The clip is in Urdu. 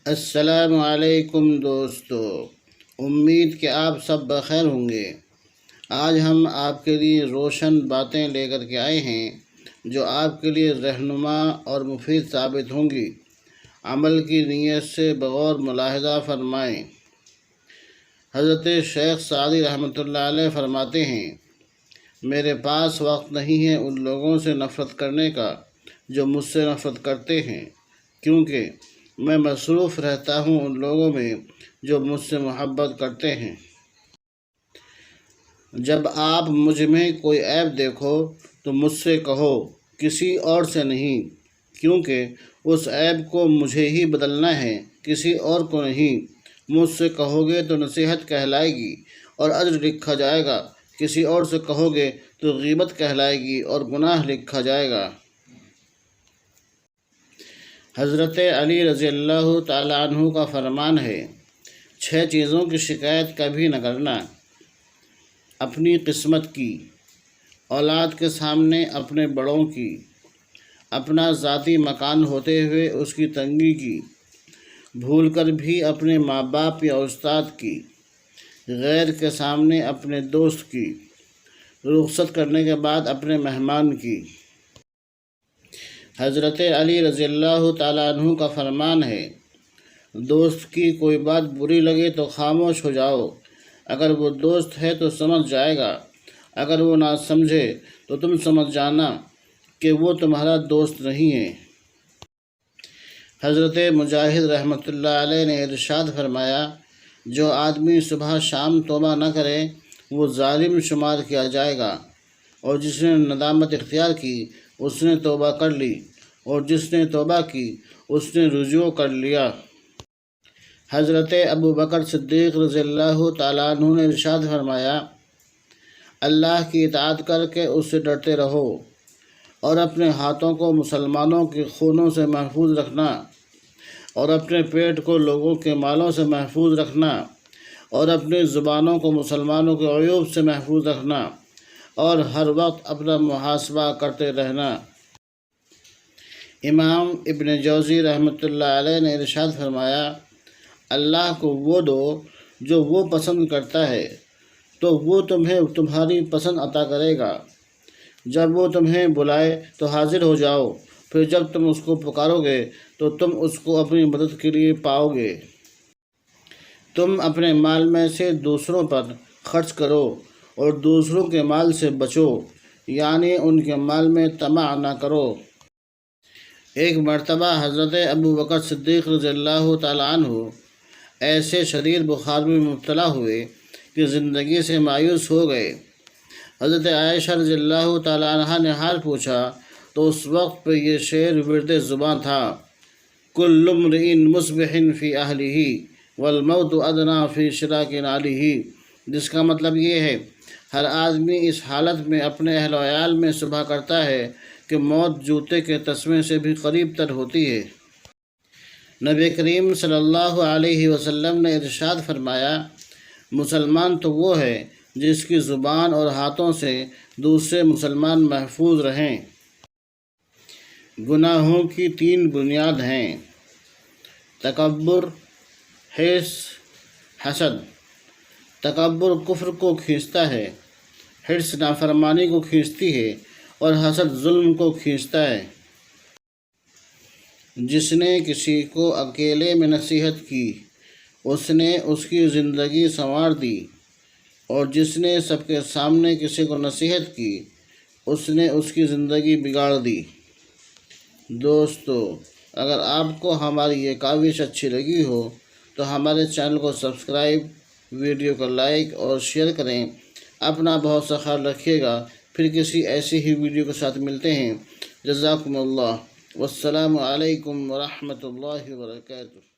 السلام علیکم دوستو، امید کہ آپ سب بخیر ہوں گے۔ آج ہم آپ کے لیے روشن باتیں لے کر کے آئے ہیں جو آپ کے لیے رہنما اور مفید ثابت ہوں گی۔ عمل کی نیت سے بغور ملاحظہ فرمائیں۔ حضرت شیخ سعدی رحمۃ اللہ علیہ فرماتے ہیں، میرے پاس وقت نہیں ہے ان لوگوں سے نفرت کرنے کا جو مجھ سے نفرت کرتے ہیں، کیونکہ میں مصروف رہتا ہوں ان لوگوں میں جو مجھ سے محبت کرتے ہیں۔ جب آپ مجھ میں کوئی عیب دیکھو تو مجھ سے کہو، کسی اور سے نہیں، کیونکہ اس عیب کو مجھے ہی بدلنا ہے، کسی اور کو نہیں۔ مجھ سے کہو گے تو نصیحت کہلائے گی اور اجر لکھا جائے گا، کسی اور سے کہو گے تو غیبت کہلائے گی اور گناہ لکھا جائے گا۔ حضرت علی رضی اللہ تعالیٰ عنہ کا فرمان ہے، 6 چیزوں کی شکایت کبھی نہ کرنا: اپنی قسمت کی، اولاد کے سامنے اپنے بڑوں کی، اپنا ذاتی مکان ہوتے ہوئے اس کی تنگی کی، بھول کر بھی اپنے ماں باپ یا استاد کی، غیر کے سامنے اپنے دوست کی، رخصت کرنے کے بعد اپنے مہمان کی۔ حضرت علی رضی اللہ تعالیٰ عنہ کا فرمان ہے، دوست کی کوئی بات بری لگے تو خاموش ہو جاؤ، اگر وہ دوست ہے تو سمجھ جائے گا، اگر وہ نہ سمجھے تو تم سمجھ جانا کہ وہ تمہارا دوست نہیں ہے۔ حضرت مجاہد رحمۃ اللہ علیہ نے ارشاد فرمایا، جو آدمی صبح شام توبہ نہ کرے وہ ظالم شمار کیا جائے گا، اور جس نے ندامت اختیار کی اس نے توبہ کر لی، اور جس نے توبہ کی اس نے رجوع کر لیا۔ حضرت ابو بکر صدیق رضی اللہ تعالیٰ عنہ نے ارشاد فرمایا، اللہ کی اطاعت کر کے اس سے ڈرتے رہو، اور اپنے ہاتھوں کو مسلمانوں کے خونوں سے محفوظ رکھنا، اور اپنے پیٹ کو لوگوں کے مالوں سے محفوظ رکھنا، اور اپنی زبانوں کو مسلمانوں کے عیوب سے محفوظ رکھنا، اور ہر وقت اپنا محاسبہ کرتے رہنا۔ امام ابن جوزی رحمۃ اللہ علیہ نے ارشاد فرمایا، اللہ کو وہ دو جو وہ پسند کرتا ہے تو وہ تمہیں تمہاری پسند عطا کرے گا۔ جب وہ تمہیں بلائے تو حاضر ہو جاؤ، پھر جب تم اس کو پکارو گے تو تم اس کو اپنی مدد کے لیے پاؤ گے۔ تم اپنے مال میں سے دوسروں پر خرچ کرو اور دوسروں کے مال سے بچو، یعنی ان کے مال میں طمع نہ کرو۔ ایک مرتبہ حضرت ابو بکر صدیق رضی اللہ تعالیٰ عنہ ایسے شدید بخار میں مبتلا ہوئے کہ زندگی سے مایوس ہو گئے۔ حضرت عائشہ رضی اللہ تعالیٰ عنہ نے حال پوچھا تو اس وقت پہ یہ شعر ورد زباں تھا، کل امرئ مصبح فی اہلہ والموت ادنیٰ فی شراک نعلہ، جس کا مطلب یہ ہے، ہر آدمی اس حالت میں اپنے اہل و عیال میں صبح کرتا ہے کہ موت جوتے کے تسمے سے بھی قریب تر ہوتی ہے۔ نبی کریم صلی اللہ علیہ وسلم نے ارشاد فرمایا، مسلمان تو وہ ہے جس کی زبان اور ہاتھوں سے دوسرے مسلمان محفوظ رہیں۔ گناہوں کی 3 بنیاد ہیں: تکبر، حرص، حسد۔ تکبر کفر کو کھینچتا ہے، حرص نافرمانی کو کھینچتی ہے، اور حسد ظلم کو کھینچتا ہے۔ جس نے کسی کو اکیلے میں نصیحت کی اس نے اس کی زندگی سنوار دی، اور جس نے سب کے سامنے کسی کو نصیحت کی اس نے اس کی زندگی بگاڑ دی۔ دوستو، اگر آپ کو ہماری یہ کاوش اچھی لگی ہو تو ہمارے چینل کو سبسکرائب، ویڈیو کو لائک اور شیئر کریں۔ اپنا بہت سا خیال رکھیے گا، پھر کسی ایسی ہی ویڈیو کے ساتھ ملتے ہیں۔ جزاکم اللہ، والسلام علیکم ورحمۃ اللہ وبرکاتہ۔